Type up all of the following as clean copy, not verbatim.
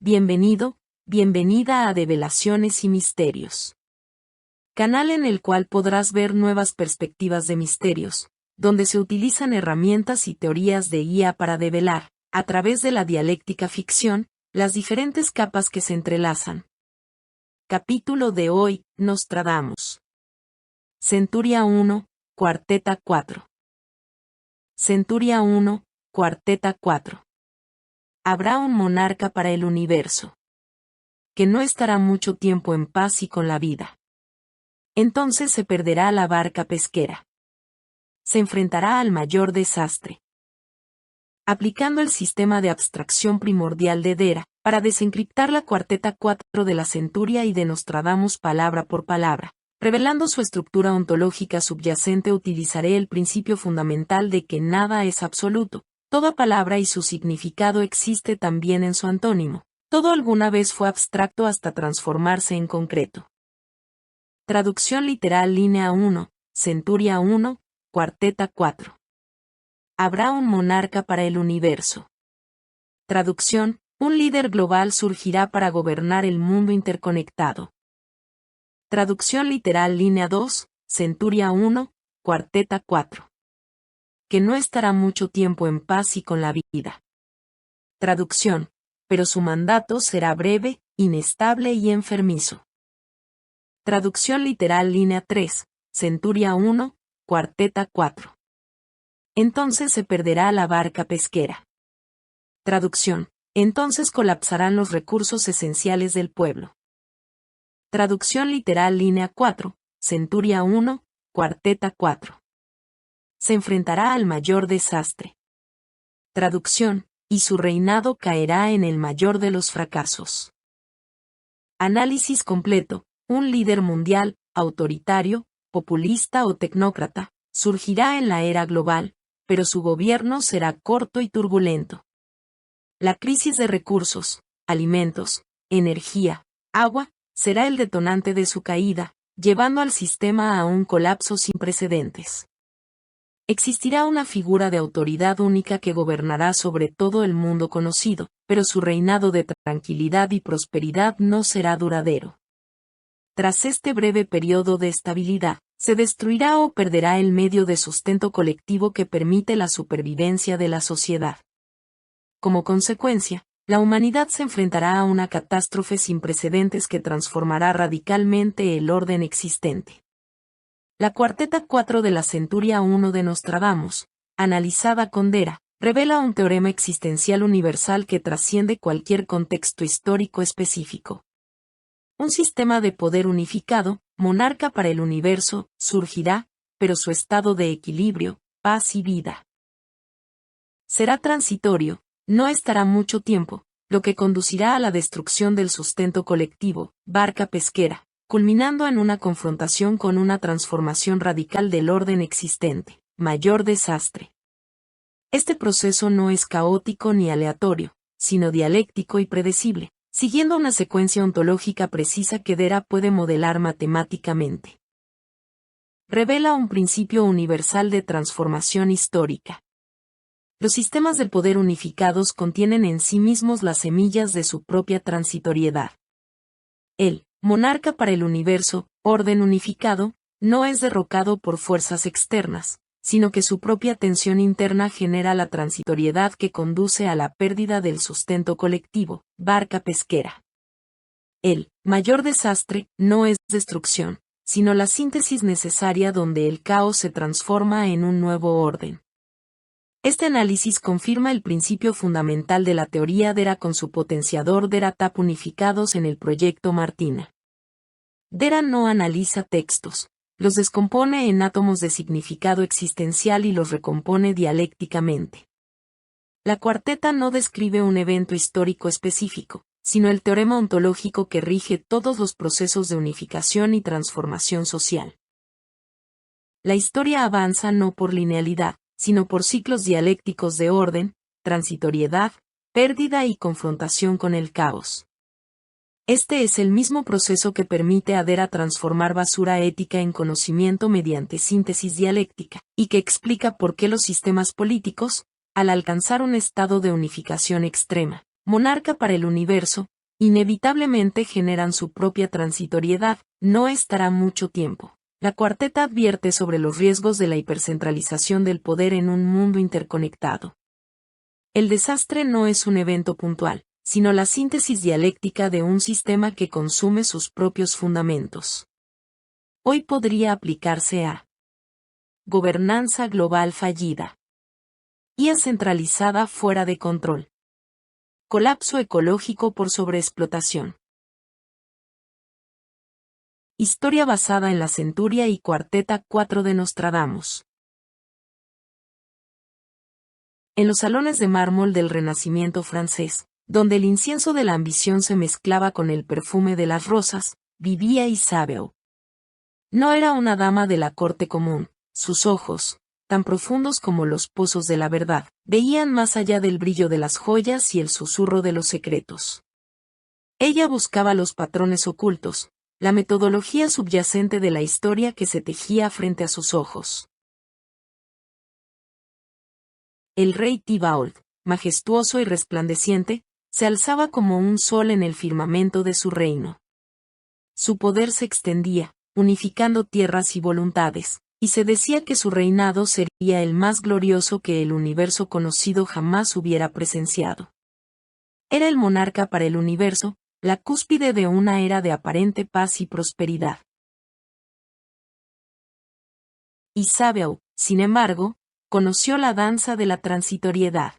Bienvenido, bienvenida a Develaciones y Misterios. Canal en el cual podrás ver nuevas perspectivas de misterios, donde se utilizan herramientas y teorías de IA para develar, a través de la dialéctica ficción, las diferentes capas que se entrelazan. Capítulo de hoy, Nostradamus. Centuria 1, Cuarteta 4. Centuria 1, Cuarteta 4. Habrá un monarca para el universo, que no estará mucho tiempo en paz y con la vida. Entonces se perderá la barca pesquera. Se enfrentará al mayor desastre. Aplicando el sistema de abstracción primordial de Dera, para desencriptar la cuarteta 4 de la Centuria y de Nostradamus palabra por palabra, revelando su estructura ontológica subyacente, utilizaré el principio fundamental de que nada es absoluto. Toda palabra y su significado existe también en su antónimo. Todo alguna vez fue abstracto hasta transformarse en concreto. Traducción literal línea 1, Centuria 1, Cuarteta 4. Habrá un monarca para el universo. Traducción, un líder global surgirá para gobernar el mundo interconectado. Traducción literal línea 2, Centuria 1, Cuarteta 4. Que no estará mucho tiempo en paz y con la vida. Traducción, pero su mandato será breve, inestable y enfermizo. Traducción literal línea 3, Centuria 1, Cuarteta 4. Entonces se perderá la barca pesquera. Traducción, entonces colapsarán los recursos esenciales del pueblo. Traducción literal línea 4, Centuria 1, Cuarteta 4. Se enfrentará al mayor desastre. Traducción, y su reinado caerá en el mayor de los fracasos. Análisis completo, un líder mundial, autoritario, populista o tecnócrata, surgirá en la era global, pero su gobierno será corto y turbulento. La crisis de recursos, alimentos, energía, agua, será el detonante de su caída, llevando al sistema a un colapso sin precedentes. Existirá una figura de autoridad única que gobernará sobre todo el mundo conocido, pero su reinado de tranquilidad y prosperidad no será duradero. Tras este breve periodo de estabilidad, se destruirá o perderá el medio de sustento colectivo que permite la supervivencia de la sociedad. Como consecuencia, la humanidad se enfrentará a una catástrofe sin precedentes que transformará radicalmente el orden existente. La cuarteta 4 de la Centuria 1 de Nostradamus, analizada con Dera, revela un teorema existencial universal que trasciende cualquier contexto histórico específico. Un sistema de poder unificado, monarca para el universo, surgirá, pero su estado de equilibrio, paz y vida será transitorio, no estará mucho tiempo, lo que conducirá a la destrucción del sustento colectivo, barca pesquera, culminando en una confrontación con una transformación radical del orden existente, mayor desastre. Este proceso no es caótico ni aleatorio, sino dialéctico y predecible, siguiendo una secuencia ontológica precisa que Dera puede modelar matemáticamente. Revela un principio universal de transformación histórica. Los sistemas del poder unificados contienen en sí mismos las semillas de su propia transitoriedad. El monarca para el universo, orden unificado, no es derrocado por fuerzas externas, sino que su propia tensión interna genera la transitoriedad que conduce a la pérdida del sustento colectivo, barca pesquera. El mayor desastre no es destrucción, sino la síntesis necesaria donde el caos se transforma en un nuevo orden. Este análisis confirma el principio fundamental de la teoría Dera con su potenciador Dera-Tap unificados en el proyecto Martina. Dera no analiza textos, los descompone en átomos de significado existencial y los recompone dialécticamente. La cuarteta no describe un evento histórico específico, sino el teorema ontológico que rige todos los procesos de unificación y transformación social. La historia avanza no por linealidad, sino por ciclos dialécticos de orden, transitoriedad, pérdida y confrontación con el caos. Este es el mismo proceso que permite a Dera transformar basura ética en conocimiento mediante síntesis dialéctica, y que explica por qué los sistemas políticos, al alcanzar un estado de unificación extrema, monarca para el universo, inevitablemente generan su propia transitoriedad, no estará mucho tiempo. La cuarteta advierte sobre los riesgos de la hipercentralización del poder en un mundo interconectado. El desastre no es un evento puntual, sino la síntesis dialéctica de un sistema que consume sus propios fundamentos. Hoy podría aplicarse a gobernanza global fallida, IA centralizada fuera de control, colapso ecológico por sobreexplotación. Historia basada en la Centuria y Cuarteta 4 de Nostradamus. En los salones de mármol del Renacimiento francés, donde el incienso de la ambición se mezclaba con el perfume de las rosas, vivía Isabeau. No era una dama de la corte común, sus ojos, tan profundos como los pozos de la verdad, veían más allá del brillo de las joyas y el susurro de los secretos. Ella buscaba los patrones ocultos, la metodología subyacente de la historia que se tejía frente a sus ojos. El rey Thibault, majestuoso y resplandeciente, se alzaba como un sol en el firmamento de su reino. Su poder se extendía, unificando tierras y voluntades, y se decía que su reinado sería el más glorioso que el universo conocido jamás hubiera presenciado. Era el monarca para el universo, la cúspide de una era de aparente paz y prosperidad. Isabeau, sin embargo, conoció la danza de la transitoriedad.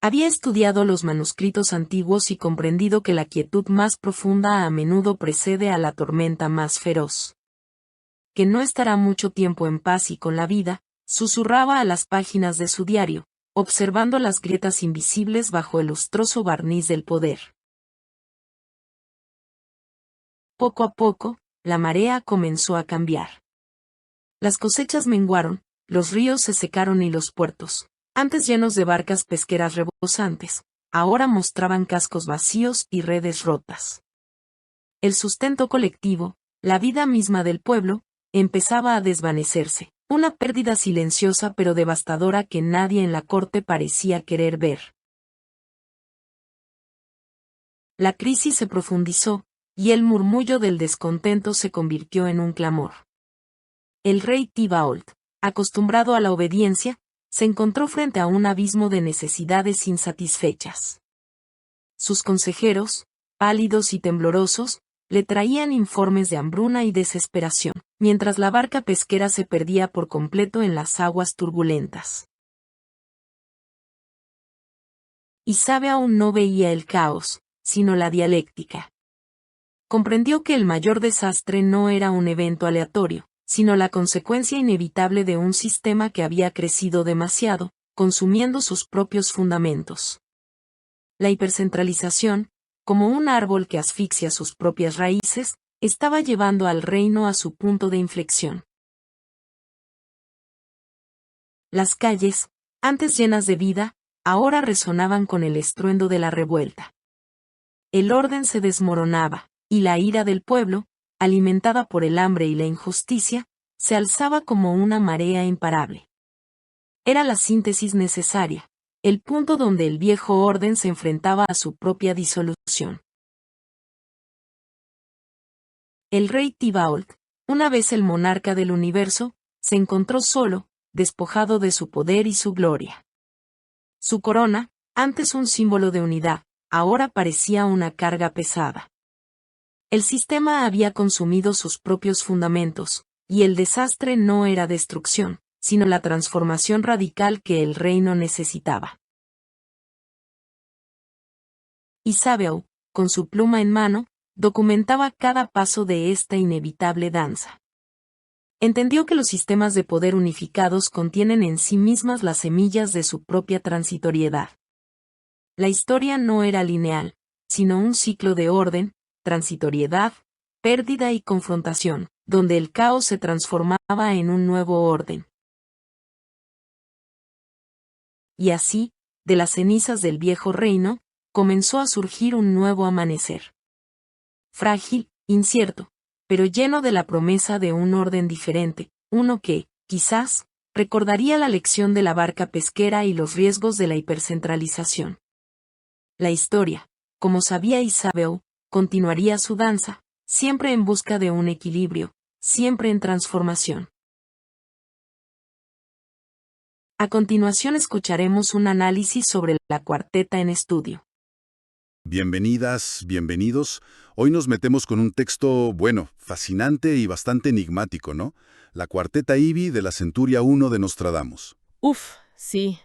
Había estudiado los manuscritos antiguos y comprendido que la quietud más profunda a menudo precede a la tormenta más feroz. Que no estará mucho tiempo en paz y con la vida, susurraba a las páginas de su diario, observando las grietas invisibles bajo el lustroso barniz del poder. Poco a poco, la marea comenzó a cambiar. Las cosechas menguaron, los ríos se secaron y los puertos, antes llenos de barcas pesqueras rebosantes, ahora mostraban cascos vacíos y redes rotas. El sustento colectivo, la vida misma del pueblo, empezaba a desvanecerse, una pérdida silenciosa pero devastadora que nadie en la corte parecía querer ver. La crisis se profundizó, y el murmullo del descontento se convirtió en un clamor. El rey Thibault, acostumbrado a la obediencia, se encontró frente a un abismo de necesidades insatisfechas. Sus consejeros, pálidos y temblorosos, le traían informes de hambruna y desesperación, mientras la barca pesquera se perdía por completo en las aguas turbulentas. Isabeau no veía el caos, sino la dialéctica. Comprendió que el mayor desastre no era un evento aleatorio, sino la consecuencia inevitable de un sistema que había crecido demasiado, consumiendo sus propios fundamentos. La hipercentralización, como un árbol que asfixia sus propias raíces, estaba llevando al reino a su punto de inflexión. Las calles, antes llenas de vida, ahora resonaban con el estruendo de la revuelta. El orden se desmoronaba, y la ira del pueblo, alimentada por el hambre y la injusticia, se alzaba como una marea imparable. Era la síntesis necesaria, el punto donde el viejo orden se enfrentaba a su propia disolución. El rey Thibault, una vez el monarca del universo, se encontró solo, despojado de su poder y su gloria. Su corona, antes un símbolo de unidad, ahora parecía una carga pesada. El sistema había consumido sus propios fundamentos, y el desastre no era destrucción, sino la transformación radical que el reino necesitaba. Isabeau, con su pluma en mano, documentaba cada paso de esta inevitable danza. Entendió que los sistemas de poder unificados contienen en sí mismas las semillas de su propia transitoriedad. La historia no era lineal, sino un ciclo de orden, transitoriedad, pérdida y confrontación, donde el caos se transformaba en un nuevo orden. Y así, de las cenizas del viejo reino, comenzó a surgir un nuevo amanecer. Frágil, incierto, pero lleno de la promesa de un orden diferente, uno que, quizás, recordaría la lección de la barca pesquera y los riesgos de la hipercentralización. La historia, como sabía Isabel, continuaría su danza, siempre en busca de un equilibrio, siempre en transformación. A continuación escucharemos un análisis sobre la cuarteta en estudio. Bienvenidas, bienvenidos. Hoy nos metemos con un texto, bueno, fascinante y bastante enigmático, ¿no? La Cuarteta Ibi de la Centuria I de Nostradamus. Uf, sí,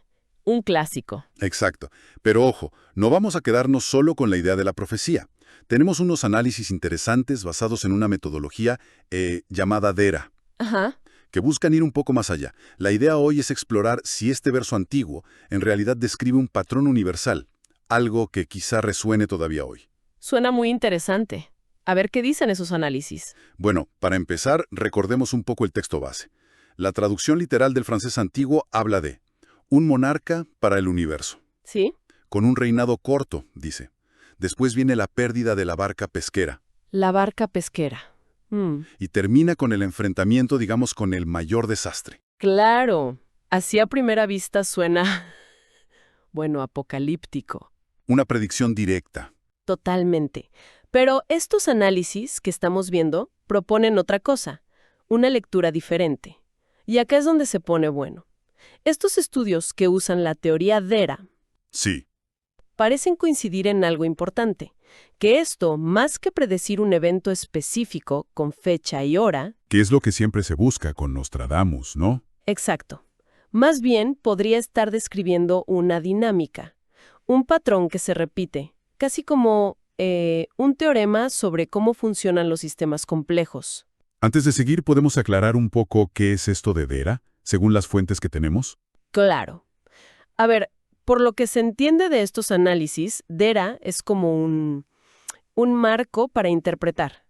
un clásico. Exacto. Pero ojo, no vamos a quedarnos solo con la idea de la profecía. Tenemos unos análisis interesantes basados en una metodología llamada DERA, Ajá. que buscan ir un poco más allá. La idea hoy es explorar si este verso antiguo en realidad describe un patrón universal, algo que quizá resuene todavía hoy. Suena muy interesante. A ver qué dicen esos análisis. Bueno, para empezar, recordemos un poco el texto base. La traducción literal del francés antiguo habla de un monarca para el universo, ¿Sí? con un reinado corto, dice. Después viene la pérdida de la barca pesquera La barca pesquera. y termina con el enfrentamiento, digamos, con el mayor desastre. Claro. Así a primera vista suena, bueno, apocalíptico. Una predicción directa. Totalmente. Pero estos análisis que estamos viendo proponen otra cosa, una lectura diferente. Y acá es donde se pone bueno. Estos estudios que usan la teoría DERA Sí, parecen coincidir en algo importante, que esto, más que predecir un evento específico con fecha y hora, que es lo que siempre se busca con Nostradamus, ¿no? exacto, más bien podría estar describiendo una dinámica, un patrón que se repite, casi como un teorema sobre cómo funcionan los sistemas complejos. Antes de seguir, ¿podemos aclarar un poco qué es esto de DERA, según las fuentes que tenemos? Claro. A ver, por lo que se entiende de estos análisis, DERA es como un marco para interpretar.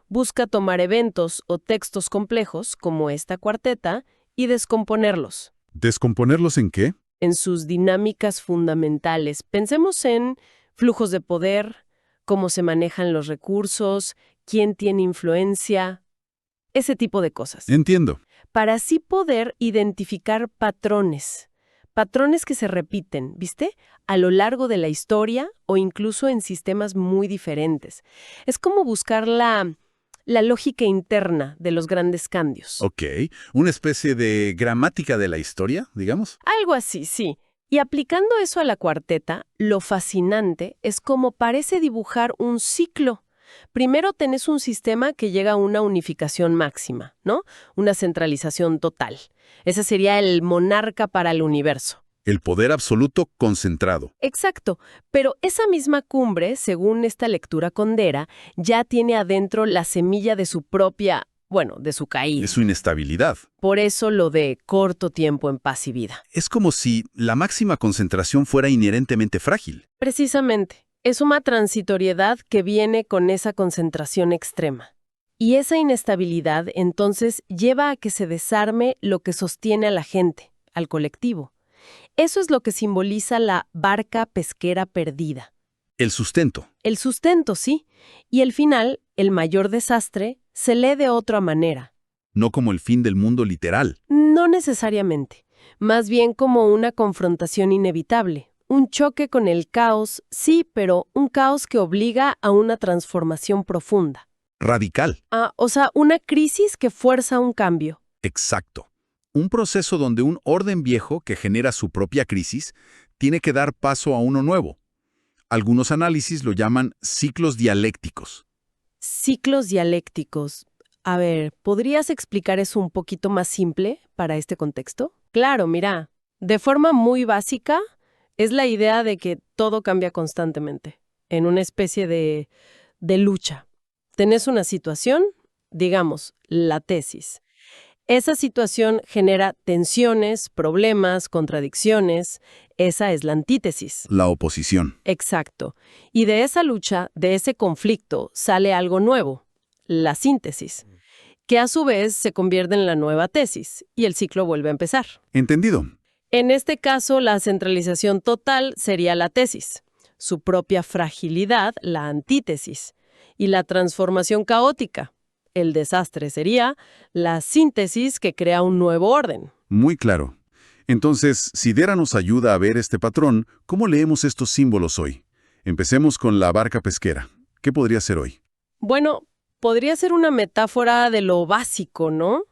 Busca tomar eventos o textos complejos, como esta cuarteta, y descomponerlos ¿Descomponerlos en qué? en sus dinámicas fundamentales. Pensemos en flujos de poder, cómo se manejan los recursos, quién tiene influencia, ese tipo de cosas. Entiendo. Para así poder identificar patrones que se repiten, ¿viste? A lo largo de la historia o incluso en sistemas muy diferentes. Es como buscar la lógica interna de los grandes cambios. Ok, una especie de gramática de la historia, digamos. Algo así, sí. Y aplicando eso a la cuarteta, lo fascinante es cómo parece dibujar un ciclo. Primero tenés un sistema que llega a una unificación máxima, ¿no? Una centralización total. Ese sería el monarca para el universo. El poder absoluto concentrado. Exacto, pero esa misma cumbre, según esta lectura condera, ya tiene adentro la semilla de su propia, bueno, de su caída. Es su inestabilidad. Por eso lo de corto tiempo en paz y vida. Es como si la máxima concentración fuera inherentemente frágil. Precisamente, es una transitoriedad que viene con esa concentración extrema. Y esa inestabilidad, entonces, lleva a que se desarme lo que sostiene a la gente, al colectivo. Eso es lo que simboliza la barca pesquera perdida. El sustento. El sustento, sí. Y el final, el mayor desastre, se lee de otra manera. No como el fin del mundo literal. No necesariamente. Más bien como una confrontación inevitable. Un choque con el caos, sí, pero un caos que obliga a una transformación profunda. Radical. O sea, una crisis que fuerza un cambio. Exacto. Un proceso donde un orden viejo que genera su propia crisis tiene que dar paso a uno nuevo. Algunos análisis lo llaman ciclos dialécticos. Ciclos dialécticos. A ver, ¿podrías explicar eso un poquito más simple para este contexto? Claro, mira, de forma muy básica, es la idea de que todo cambia constantemente, en una especie de lucha. Tenés una situación, digamos, la tesis. Esa situación genera tensiones, problemas, contradicciones. Esa es la antítesis. La oposición. Exacto. Y de esa lucha, de ese conflicto, sale algo nuevo, la síntesis, que a su vez se convierte en la nueva tesis y el ciclo vuelve a empezar. Entendido. En este caso, la centralización total sería la tesis, su propia fragilidad, la antítesis, y la transformación caótica. El desastre sería la síntesis que crea un nuevo orden. Muy claro. Entonces, si DERA nos ayuda a ver este patrón, ¿cómo leemos estos símbolos hoy? Empecemos con la barca pesquera. ¿Qué podría ser hoy? Bueno, podría ser una metáfora de lo básico, ¿no?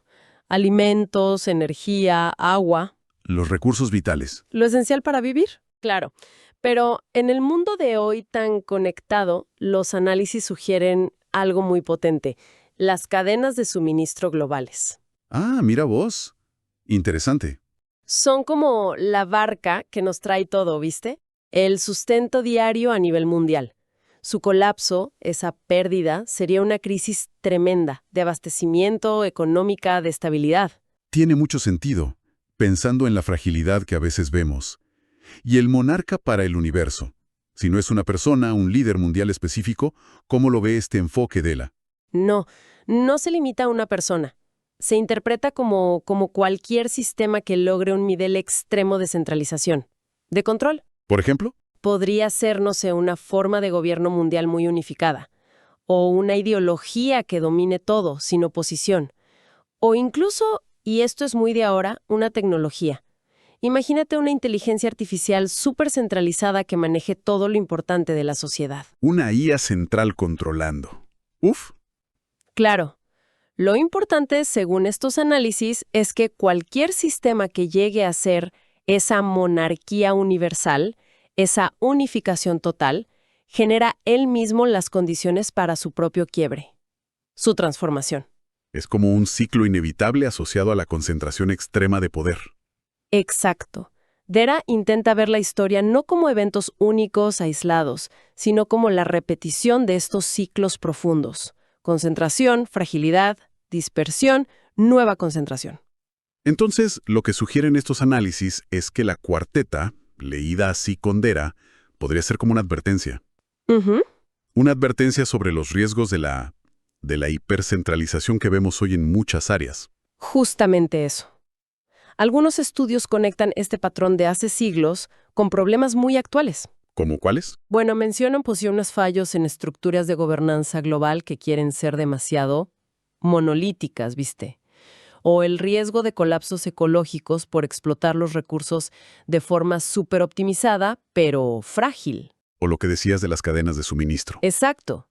Alimentos, energía, agua, Los recursos vitales. lo esencial para vivir, claro. Pero en el mundo de hoy tan conectado, los análisis sugieren algo muy potente, las cadenas de suministro globales. Ah, mira vos. Interesante. Son como la barca que nos trae todo, ¿viste? El sustento diario a nivel mundial. Su colapso, esa pérdida, sería una crisis tremenda de abastecimiento, económica, de estabilidad. Tiene mucho sentido, pensando en la fragilidad que a veces vemos. Y el monarca para el universo. Si no es una persona, un líder mundial específico, ¿cómo lo ve este enfoque de la? No, no se limita a una persona. Se interpreta como cualquier sistema que logre un nivel extremo de centralización. De control. Por ejemplo, Podría ser, no sé, una forma de gobierno mundial muy unificada. O una ideología que domine todo, sin oposición. O incluso, y esto es muy de ahora, una tecnología. Imagínate una inteligencia artificial súper centralizada que maneje todo lo importante de la sociedad. una IA central controlando. Uf, Claro. Lo importante, según estos análisis, es que cualquier sistema que llegue a ser esa monarquía universal, esa unificación total, genera él mismo las condiciones para su propio quiebre, su transformación. es como un ciclo inevitable asociado a la concentración extrema de poder. Exacto. Dera intenta ver la historia no como eventos únicos, aislados, sino como la repetición de estos ciclos profundos. Concentración, fragilidad, dispersión, nueva concentración. Entonces, lo que sugieren estos análisis es que la cuarteta, leída así con Dera, podría ser como una advertencia. Ujú. Una advertencia sobre los riesgos de la hipercentralización que vemos hoy en muchas áreas. Justamente eso. Algunos estudios conectan este patrón de hace siglos con problemas muy actuales. ¿Cómo cuáles? Bueno, mencionan posibles fallos en estructuras de gobernanza global que quieren ser demasiado monolíticas, ¿viste? O el riesgo de colapsos ecológicos por explotar los recursos de forma súper optimizada, pero frágil. O lo que decías de las cadenas de suministro. Exacto.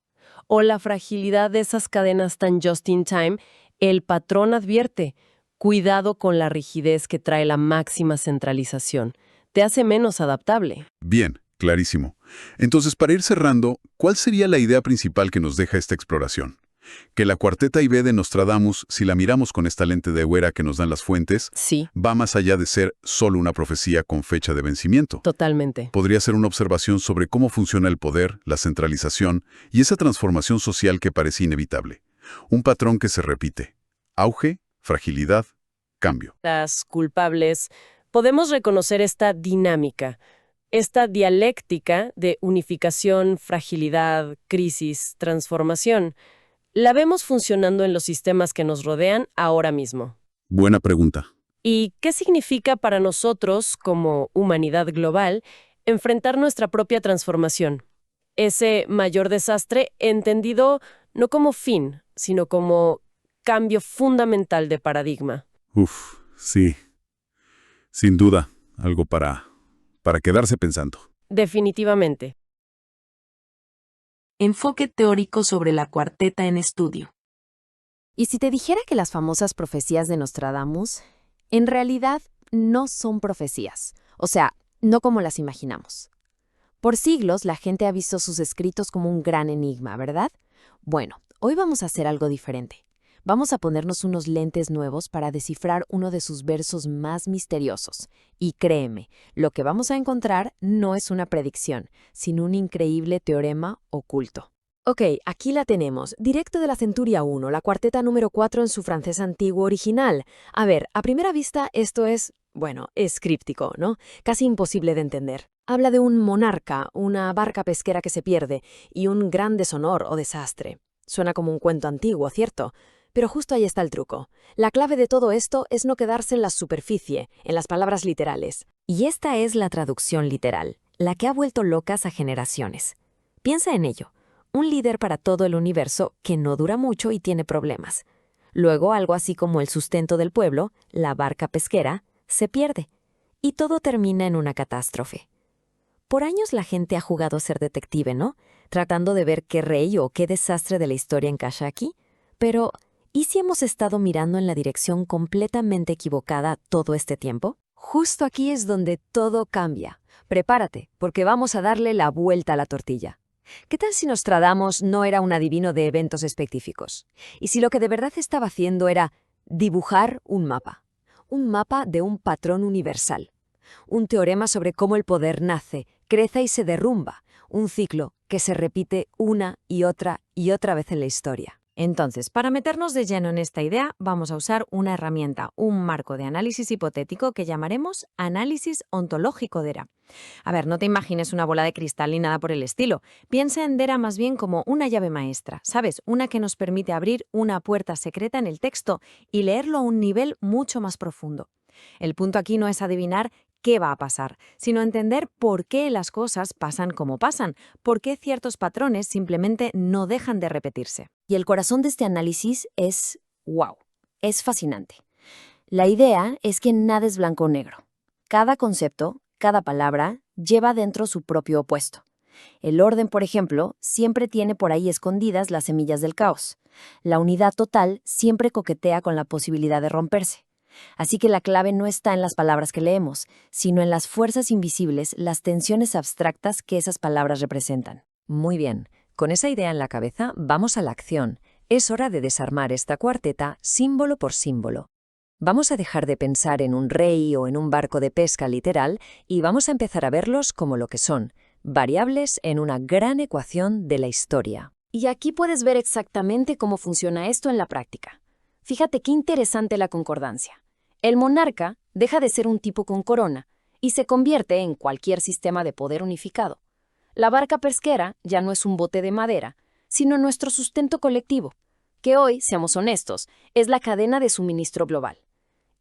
O la fragilidad de esas cadenas tan just in time, el patrón advierte, cuidado con la rigidez que trae la máxima centralización. Te hace menos adaptable. Bien, clarísimo. Entonces, para ir cerrando, ¿cuál sería la idea principal que nos deja esta exploración? Que la cuarteta IB de Nostradamus, si la miramos con esta lente de Huera que nos dan las fuentes, Sí, va más allá de ser solo una profecía con fecha de vencimiento. totalmente. Podría ser una observación sobre cómo funciona el poder, la centralización y esa transformación social que parece inevitable. Un patrón que se repite. Auge, fragilidad, cambio. Las culpables, podemos reconocer esta dinámica, esta dialéctica de unificación, fragilidad, crisis, transformación. La vemos funcionando en los sistemas que nos rodean ahora mismo. Buena pregunta. ¿Y qué significa para nosotros, como humanidad global, enfrentar nuestra propia transformación? Ese mayor desastre entendido no como fin, sino como cambio fundamental de paradigma. Uf, sí. Sin duda, algo para quedarse pensando. Definitivamente. Enfoque teórico sobre la cuarteta en estudio. ¿Y si te dijera que las famosas profecías de Nostradamus, en realidad no son profecías? O sea, no como las imaginamos. Por siglos la gente ha visto sus escritos como un gran enigma, ¿verdad? Bueno, hoy vamos a hacer algo diferente. Vamos a ponernos unos lentes nuevos para descifrar uno de sus versos más misteriosos. Y créeme, lo que vamos a encontrar no es una predicción, sino un increíble teorema oculto. Ok, aquí la tenemos, directo de la Centuria 1, la cuarteta número 4 en su francés antiguo original. A ver, a primera vista esto es, bueno, es críptico, ¿no? Casi imposible de entender. Habla de un monarca, una barca pesquera que se pierde, y un gran deshonor o desastre. Suena como un cuento antiguo, ¿cierto? Pero justo ahí está el truco. La clave de todo esto es no quedarse en la superficie, en las palabras literales. Y esta es la traducción literal, la que ha vuelto locas a generaciones. Piensa en ello. Un líder para todo el universo que no dura mucho y tiene problemas. Luego, algo así como el sustento del pueblo, la barca pesquera, se pierde. Y todo termina en una catástrofe. por años la gente ha jugado a ser detective, ¿no? Tratando de ver qué rey o qué desastre de la historia encaja aquí. Pero, ¿y si hemos estado mirando en la dirección completamente equivocada todo este tiempo? Justo aquí es donde todo cambia. Prepárate, porque vamos a darle la vuelta a la tortilla. ¿Qué tal si Nostradamus no era un adivino de eventos específicos? Y si lo que de verdad estaba haciendo era dibujar un mapa de un patrón universal, un teorema sobre cómo el poder nace, crece y se derrumba, un ciclo que se repite una y otra vez en la historia. Entonces, para meternos de lleno en esta idea, vamos a usar una herramienta, un marco de análisis hipotético que llamaremos análisis ontológico de Dera. A ver, no te imagines una bola de cristal ni nada por el estilo. Piensa en Dera más bien como una llave maestra, ¿sabes? Una que nos permite abrir una puerta secreta en el texto y leerlo a un nivel mucho más profundo. El punto aquí no es adivinar qué va a pasar, sino entender por qué las cosas pasan como pasan, por qué ciertos patrones simplemente no dejan de repetirse. Y el corazón de este análisis es ¡wow! Es fascinante. La idea es que nada es blanco o negro. Cada concepto, cada palabra, lleva dentro su propio opuesto. El orden, por ejemplo, siempre tiene por ahí escondidas las semillas del caos. La unidad total siempre coquetea con la posibilidad de romperse. Así que la clave no está en las palabras que leemos, sino en las fuerzas invisibles, las tensiones abstractas que esas palabras representan. Muy bien, con esa idea en la cabeza, vamos a la acción. Es hora de desarmar esta cuarteta símbolo por símbolo. Vamos a dejar de pensar en un rey o en un barco de pesca literal y vamos a empezar a verlos como lo que son, variables en una gran ecuación de la historia. Y aquí puedes ver exactamente cómo funciona esto en la práctica. Fíjate qué interesante la concordancia. El monarca deja de ser un tipo con corona y se convierte en cualquier sistema de poder unificado. La barca pesquera ya no es un bote de madera, sino nuestro sustento colectivo, que hoy, seamos honestos, es la cadena de suministro global.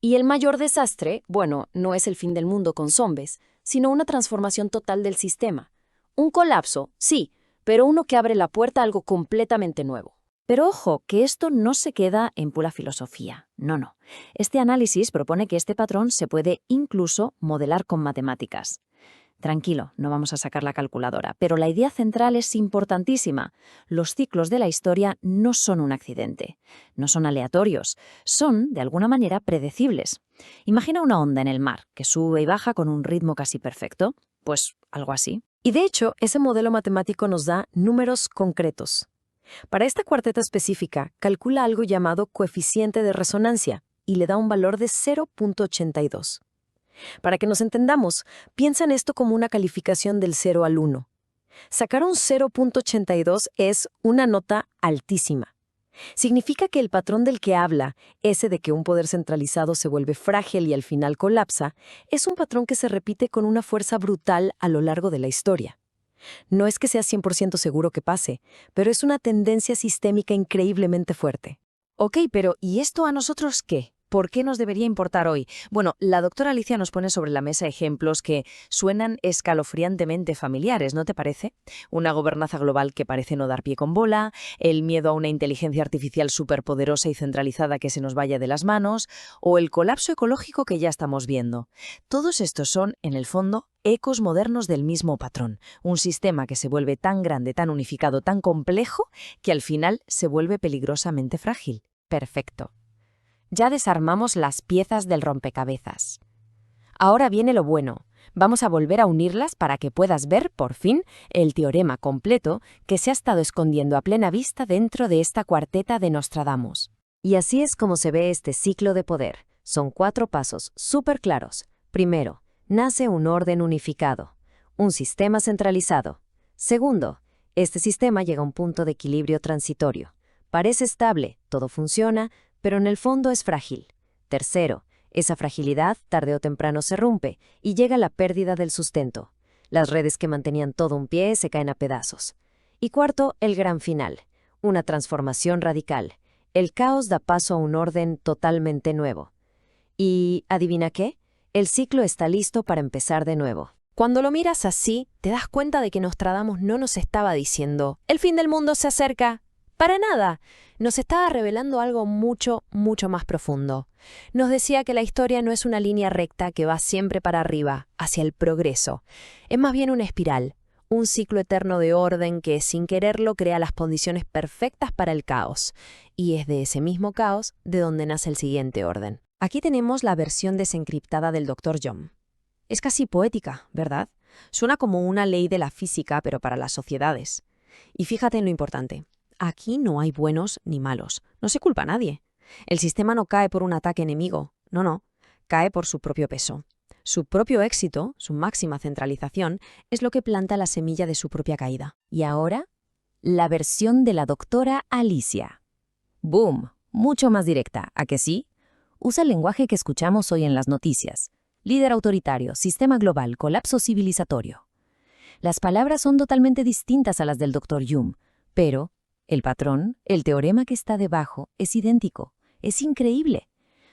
Y el mayor desastre, bueno, no es el fin del mundo con zombies, sino una transformación total del sistema. Un colapso, sí, pero uno que abre la puerta a algo completamente nuevo. Pero ojo, que esto no se queda en pura filosofía. No. Este análisis propone que este patrón se puede incluso modelar con matemáticas. Tranquilo, no vamos a sacar la calculadora, pero la idea central es importantísima. Los ciclos de la historia no son un accidente, no son aleatorios, son, de alguna manera, predecibles. Imagina una onda en el mar, que sube y baja con un ritmo casi perfecto. Pues algo así. Y de hecho, ese modelo matemático nos da números concretos. Para esta cuarteta específica, calcula algo llamado coeficiente de resonancia y le da un valor de 0.82. Para que nos entendamos, piensa en esto como una calificación del 0 al 1. Sacar un 0.82 es una nota altísima. Significa que el patrón del que habla, ese de que un poder centralizado se vuelve frágil y al final colapsa, es un patrón que se repite con una fuerza brutal a lo largo de la historia. No es que sea 100% seguro que pase, pero es una tendencia sistémica increíblemente fuerte. Ok, pero ¿y esto a nosotros qué? ¿Por qué nos debería importar hoy? Bueno, la doctora Alicia nos pone sobre la mesa ejemplos que suenan escalofriantemente familiares, ¿no te parece? Una gobernanza global que parece no dar pie con bola, el miedo a una inteligencia artificial superpoderosa y centralizada que se nos vaya de las manos, o el colapso ecológico que ya estamos viendo. Todos estos son, en el fondo, ecos modernos del mismo patrón, un sistema que se vuelve tan grande, tan unificado, tan complejo, que al final se vuelve peligrosamente frágil. Perfecto. Ya desarmamos las piezas del rompecabezas. Ahora viene lo bueno. Vamos a volver a unirlas para que puedas ver, por fin, el teorema completo que se ha estado escondiendo a plena vista dentro de esta cuarteta de Nostradamus. Y así es como se ve este ciclo de poder. Son 4 pasos súper claros. Primero, nace un orden unificado, un sistema centralizado. Segundo, este sistema llega a un punto de equilibrio transitorio. Parece estable, todo funciona, pero en el fondo es frágil. Tercero, esa fragilidad tarde o temprano se rompe y llega la pérdida del sustento. Las redes que mantenían todo un pie se caen a pedazos. Y cuarto, el gran final, una transformación radical. El caos da paso a un orden totalmente nuevo. Y, ¿adivina qué? El ciclo está listo para empezar de nuevo. Cuando lo miras así, te das cuenta de que Nostradamus no nos estaba diciendo «El fin del mundo se acerca», Para nada. Nos estaba revelando algo mucho, mucho más profundo. Nos decía que la historia no es una línea recta que va siempre para arriba, hacia el progreso. Es más bien una espiral, un ciclo eterno de orden que, sin quererlo, crea las condiciones perfectas para el caos. Y es de ese mismo caos de donde nace el siguiente orden. Aquí tenemos la versión desencriptada del Dr. Young. Es casi poética, ¿verdad? Suena como una ley de la física, pero para las sociedades. Y fíjate en lo importante. Aquí no hay buenos ni malos. No se culpa a nadie. El sistema no cae por un ataque enemigo. No. Cae por su propio peso. Su propio éxito, su máxima centralización, es lo que planta la semilla de su propia caída. Y ahora, la versión de la doctora Alicia. ¡Boom! Mucho más directa, ¿a que sí? Usa el lenguaje que escuchamos hoy en las noticias. Líder autoritario, sistema global, colapso civilizatorio. Las palabras son totalmente distintas a las del Dr. Jung, pero el patrón, el teorema que está debajo, es idéntico. Es increíble.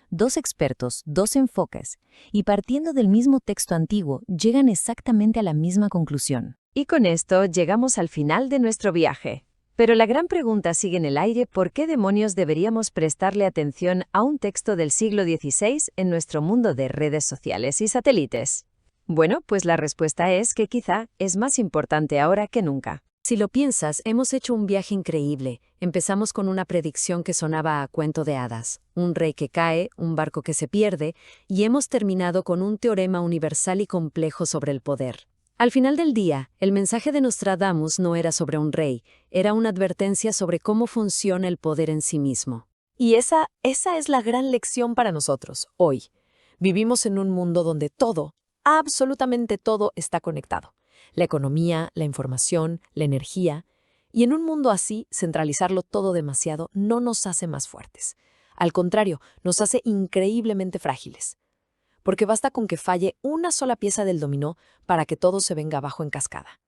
2 expertos, 2 enfoques, y partiendo del mismo texto antiguo, llegan exactamente a la misma conclusión. Y con esto llegamos al final de nuestro viaje. Pero la gran pregunta sigue en el aire: ¿por qué demonios deberíamos prestarle atención a un texto del siglo XVI en nuestro mundo de redes sociales y satélites? Bueno, pues la respuesta es que quizá es más importante ahora que nunca. Si lo piensas, hemos hecho un viaje increíble. Empezamos con una predicción que sonaba a cuento de hadas, un rey que cae, un barco que se pierde, y hemos terminado con un teorema universal y complejo sobre el poder. Al final del día, el mensaje de Nostradamus no era sobre un rey, era una advertencia sobre cómo funciona el poder en sí mismo. Y esa es la gran lección para nosotros, hoy. Vivimos en un mundo donde todo, absolutamente todo, está conectado. La economía, la información, la energía. Y en un mundo así, centralizarlo todo demasiado no nos hace más fuertes. Al contrario, nos hace increíblemente frágiles. Porque basta con que falle una sola pieza del dominó para que todo se venga abajo en cascada.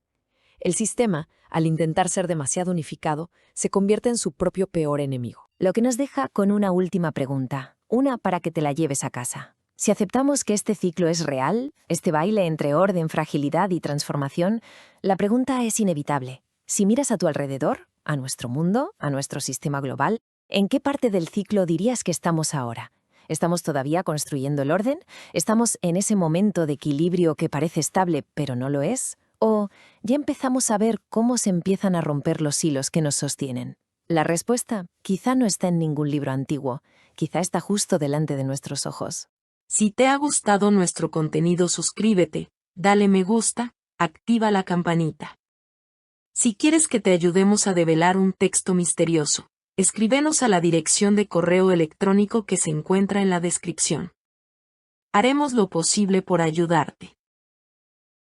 El sistema, al intentar ser demasiado unificado, se convierte en su propio peor enemigo. Lo que nos deja con una última pregunta, una para que te la lleves a casa. Si aceptamos que este ciclo es real, este baile entre orden, fragilidad y transformación, la pregunta es inevitable. Si miras a tu alrededor, a nuestro mundo, a nuestro sistema global, ¿en qué parte del ciclo dirías que estamos ahora? ¿Estamos todavía construyendo el orden? ¿Estamos en ese momento de equilibrio que parece estable, pero no lo es? ¿O ya empezamos a ver cómo se empiezan a romper los hilos que nos sostienen? La respuesta quizá no está en ningún libro antiguo, quizá está justo delante de nuestros ojos. Si te ha gustado nuestro contenido, suscríbete, dale me gusta, activa la campanita. Si quieres que te ayudemos a develar un texto misterioso, escríbenos a la dirección de correo electrónico que se encuentra en la descripción. Haremos lo posible por ayudarte.